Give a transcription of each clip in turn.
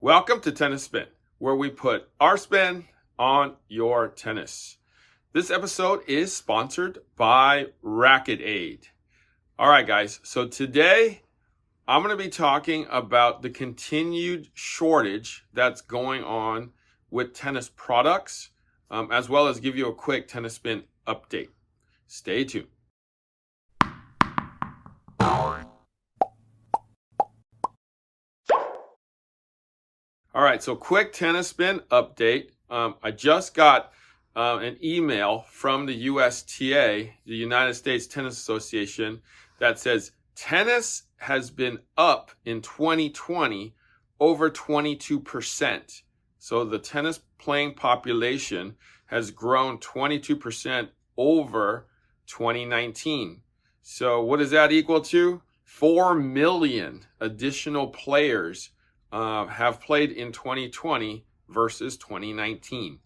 Welcome to Tennis Spin, where we put our spin on your tennis. This episode is sponsored by RacketAid. All right, guys, so today I'm going to be talking about the continued shortage that's going on with tennis products, as well as give you a quick Tennis Spin update. Stay tuned. All right, so quick Tennis Spin update. I just got an email from the USTA, the United States Tennis Association, that says tennis has been up in 2020 over 22%. So the tennis playing population has grown 22% over 2019. So what does that equal to? 4 million additional players have played in 2020 versus 2019.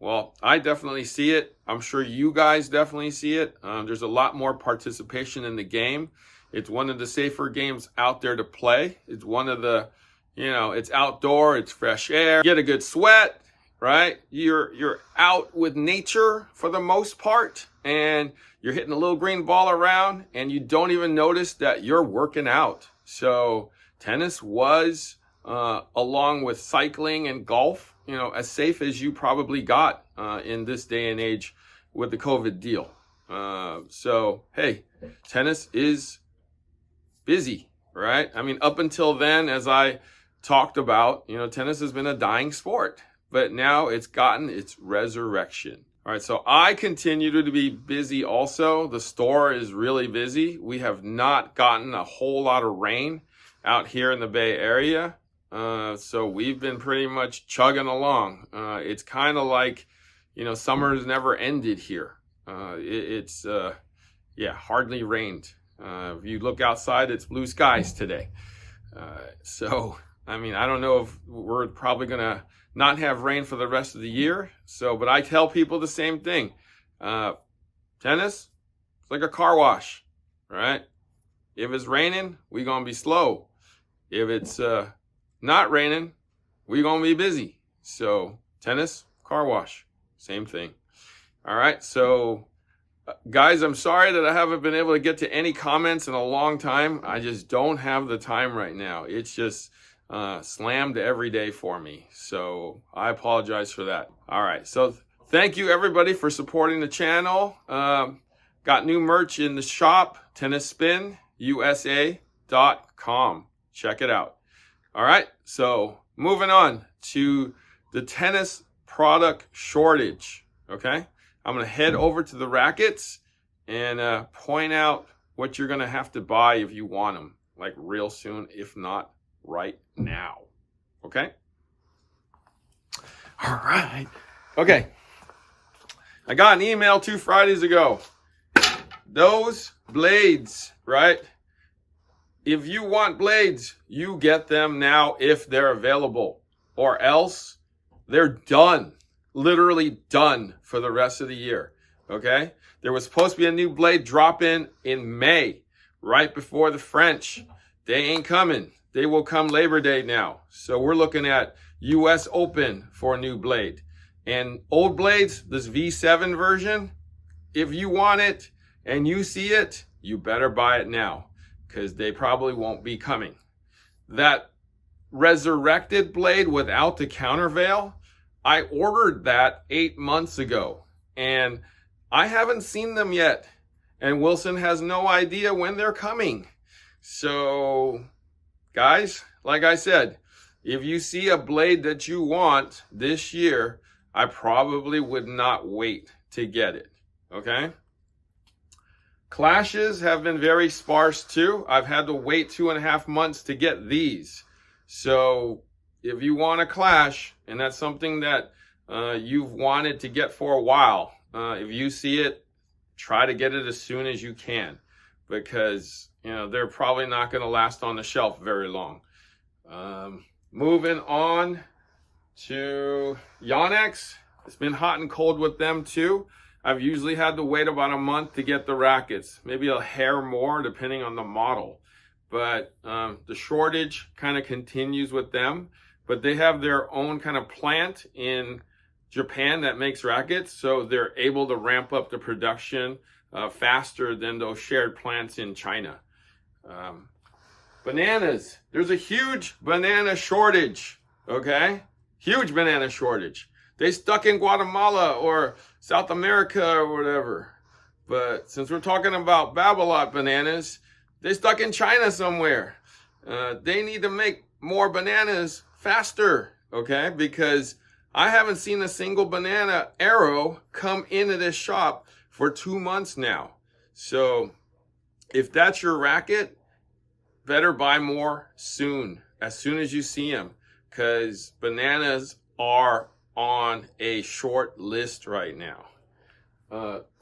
Well, I definitely see it. I'm sure you guys definitely see it. There's a lot more participation in the game. It's one of the safer games out there to play. It's one of the, it's outdoor, it's fresh air. You get a good sweat, right? You're out with nature for the most part, and you're hitting a little green ball around, and you don't even notice that you're working out. So tennis was, along with cycling and golf, as safe as you probably got in this day and age with the COVID deal. So, hey, tennis is busy, right? I mean, up until then, as I talked about, tennis has been a dying sport, but now it's gotten its resurrection. All right, so I continue to be busy also. The store is really busy. We have not gotten a whole lot of rain out here in the Bay Area. So we've been pretty much chugging along. It's kind of like, summer's never ended here. It's hardly rained. If you look outside, it's blue skies today. So, I mean, I don't know if we're probably going to not have rain for the rest of the year. So, but I tell people the same thing. Tennis, it's like a car wash, right? If it's raining, we're going to be slow. If it's, not raining, we're going to be busy. So tennis, car wash, same thing. All right. So guys, I'm sorry that I haven't been able to get to any comments in a long time. I just don't have the time right now. It's just slammed every day for me. So I apologize for that. All right. So thank you everybody for supporting the channel. Got new merch in the shop, tennisspinusa.com. Check it out. All right, so moving on to the tennis product shortage, okay? I'm going to head over to the rackets and point out what you're going to have to buy if you want them, like real soon, if not right now, okay? All right. Okay. I got an email 2 Fridays ago. Those blades, right? If you want blades, you get them now if they're available, or else they're done, literally done for the rest of the year, okay? There was supposed to be a new blade drop in May, right before the French. They ain't coming. They will come Labor Day now. So we're looking at US Open for a new blade. And old blades, this V7 version, if you want it and you see it, you better buy it now, because they probably won't be coming. That resurrected blade without the countervail, I ordered that 8 months ago, and I haven't seen them yet. And Wilson has no idea when they're coming. So, guys, like I said, if you see a blade that you want this year, I probably would not wait to get it, okay? Clashes have been very sparse too. I've had to wait 2.5 months to get these. So if you want a clash, and that's something that you've wanted to get for a while, if you see it, try to get it as soon as you can, because they're probably not going to last on the shelf very long. Moving on to Yonex. It's been hot and cold with them too. I've usually had to wait about a month to get the rackets, maybe a hair more depending on the model. But the shortage kind of continues with them. but they have their own kind of plant in Japan that makes rackets, so they're able to ramp up the production faster than those shared plants in China. Bananas. There's a huge banana shortage, okay? Huge banana shortage. They stuck in Guatemala or South America or whatever. But since we're talking about Babolat bananas, they stuck in China somewhere. They need to make more bananas faster, okay? Because I haven't seen a single banana arrow come into this shop for 2 months now. So if that's your racket, better buy more soon, as soon as you see them, because bananas are on a short list right now.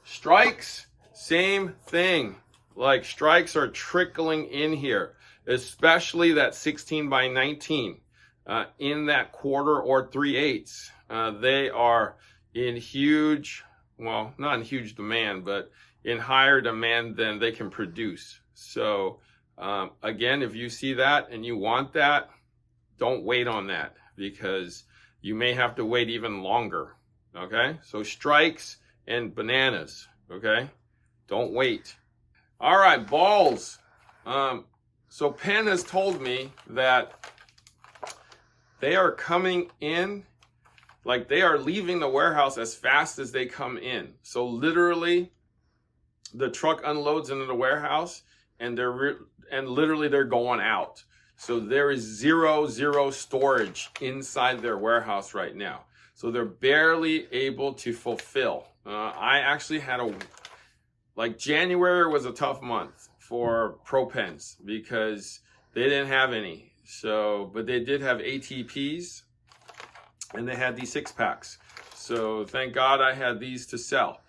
Strikes, same thing. Like, strikes are trickling in here, especially that 16 by 19 in that quarter or 3/8. They are in huge, well, not in huge demand, but in higher demand than they can produce. So again, if you see that and you want that, don't wait on that, because you may have to wait even longer. Okay, so strikes and bananas. Okay, don't wait. All right, balls. So Penn has told me that they are coming in, like they are leaving the warehouse as fast as they come in. So literally, the truck unloads into the warehouse, and literally they're going out. So there is zero storage inside their warehouse right now. So they're barely able to fulfill. I actually had January was a tough month for Pro Pens because they didn't have any. So, but they did have ATPs, and they had these 6-packs. So thank God I had these to sell.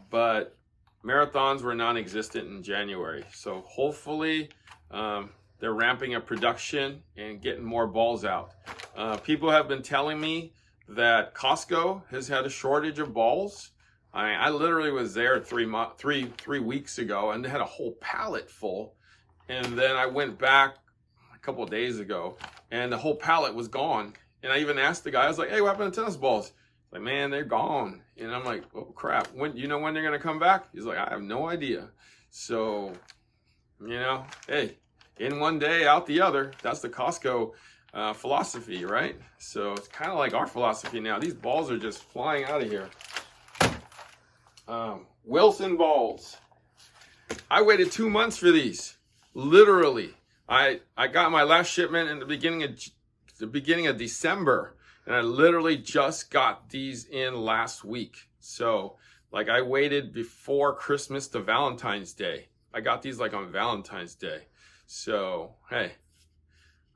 But marathons were non-existent in January. So hopefully they're ramping up production and getting more balls out. People have been telling me that Costco has had a shortage of balls. I literally was there 3 weeks ago, and they had a whole pallet full. And then I went back a couple of days ago, and the whole pallet was gone. And I even asked the guy, I was like, hey, what happened to tennis balls? He's like, man, they're gone. And I'm like, oh crap, you know when they're gonna come back? He's like, I have no idea. So, hey, in one day, out the other. That's the Costco philosophy, right? So it's kind of like our philosophy now. These balls are just flying out of here. Wilson balls. I waited 2 months for these. Literally, I got my last shipment in the beginning of December, and I literally just got these in last week. So like, I waited before Christmas to Valentine's Day. I got these like on Valentine's Day. So hey,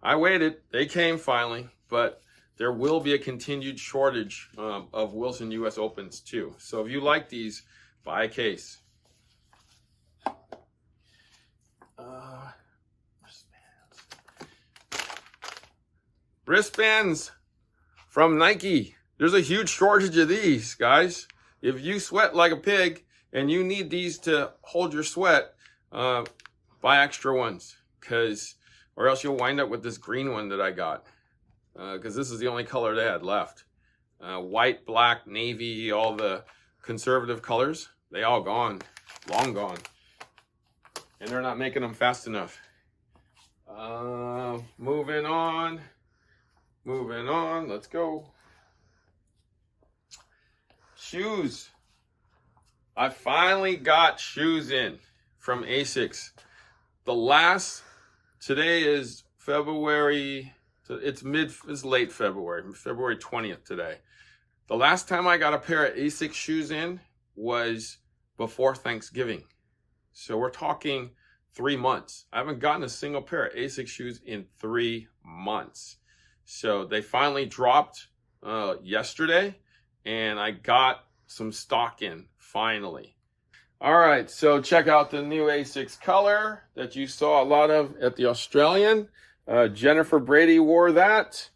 I waited. They came finally, but there will be a continued shortage of Wilson US Opens too. So if you like these, buy a case. Wristbands from Nike. There's a huge shortage of these, guys. If you sweat like a pig and you need these to hold your sweat, buy extra ones, or else you'll wind up with this green one that I got, because this is the only color they had left. White, black, navy, all the conservative colors, they all gone, long gone. And they're not making them fast enough. Moving on, let's go. Shoes. I finally got shoes in from Asics. Today is February, it's late February, February 20th today. The last time I got a pair of Asics shoes in was before Thanksgiving. So we're talking 3 months. I haven't gotten a single pair of Asics shoes in 3 months. So they finally dropped yesterday, and I got some stock in finally. All right, so check out the new Asics color that you saw a lot of at the Australian. Jennifer Brady wore that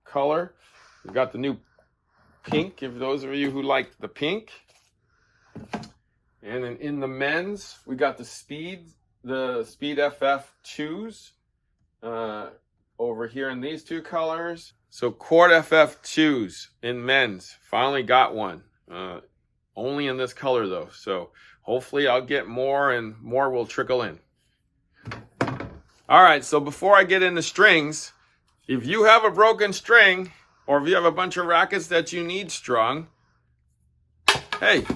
color. We got the new pink, if those of you who like the pink. And then in the men's, we got the Speed FF2s. over here in these two colors. So Court FF2s in men's, finally got one. Only in this color though. So hopefully I'll get more and more will trickle in. All right, so before I get into strings, if you have a broken string or if you have a bunch of rackets that you need strung, hey,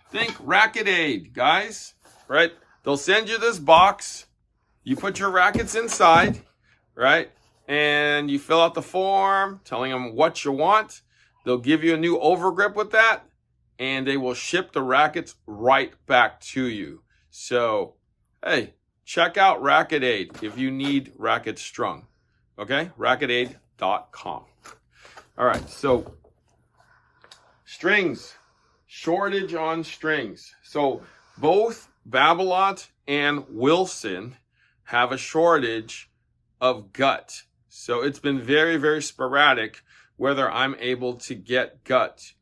think RacketAid, guys, right? They'll send you this box. You put your rackets inside, right? And you fill out the form telling them what you want. They'll give you a new overgrip with that, and they will ship the rackets right back to you. So, hey, check out RacketAid if you need rackets strung. Okay? RacketAid.com. All right, so strings. Shortage on strings. So both Babolat and Wilson have a shortage of gut. So it's been very, very sporadic whether I'm able to get gut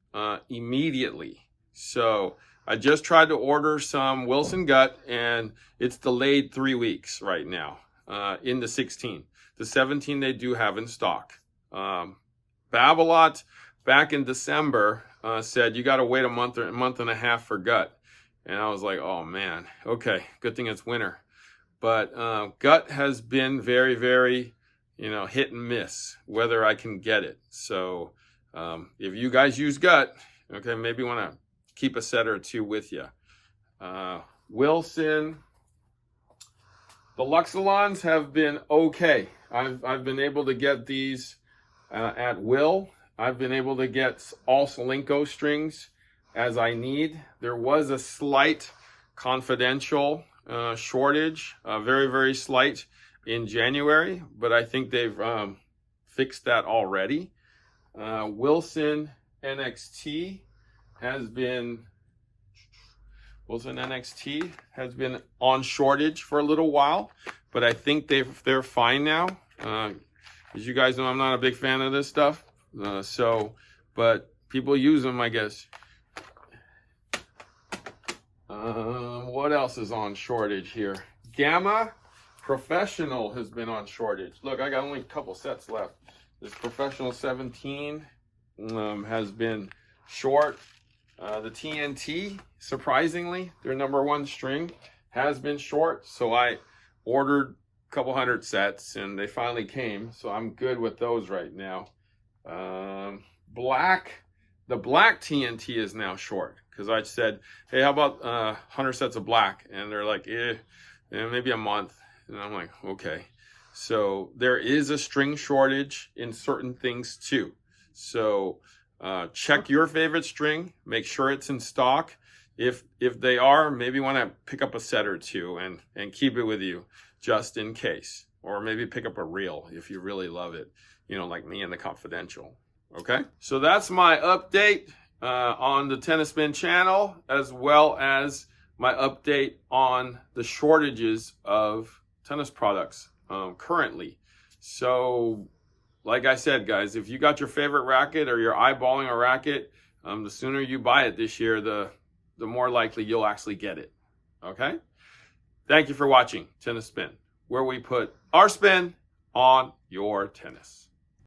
immediately. So I just tried to order some Wilson gut and it's delayed 3 weeks right now in the 16. The 17 they do have in stock. Babolat back in December said you got to wait a month and a half for gut. And I was like, oh man, okay, good thing it's winter. But gut has been very, very, hit and miss whether I can get it. So if you guys use gut, okay, maybe want to keep a set or two with you. Wilson, the Luxilons have been okay. I've been able to get these at will. I've been able to get all Solinco strings as I need. There was a slight confidential shortage, very, very slight in January, but I think they've fixed that already. Wilson NXT has been on shortage for a little while, but I think they're fine now. As you guys know, I'm not a big fan of this stuff. But people use them, I guess. What else is on shortage here? Gamma Professional has been on shortage. Look, I got only a couple sets left. This Professional 17 has been short. The TNT, surprisingly, their #1 string, has been short. So I ordered a couple hundred sets and they finally came. So I'm good with those right now. The black TNT is now short because I said, hey, how about 100 sets of black? And they're like, maybe a month. And I'm like, okay. So there is a string shortage in certain things too. So check your favorite string, make sure it's in stock. If they are, maybe want to pick up a set or two and keep it with you just in case. Or maybe pick up a reel if you really love it, like me in the Confidential. Okay, so that's my update on the Tennis Spin channel, as well as my update on the shortages of tennis products currently. So like I said, guys, if you got your favorite racket or you're eyeballing a racket, the sooner you buy it this year, the more likely you'll actually get it. Okay, thank you for watching Tennis Spin, where we put our spin on your tennis.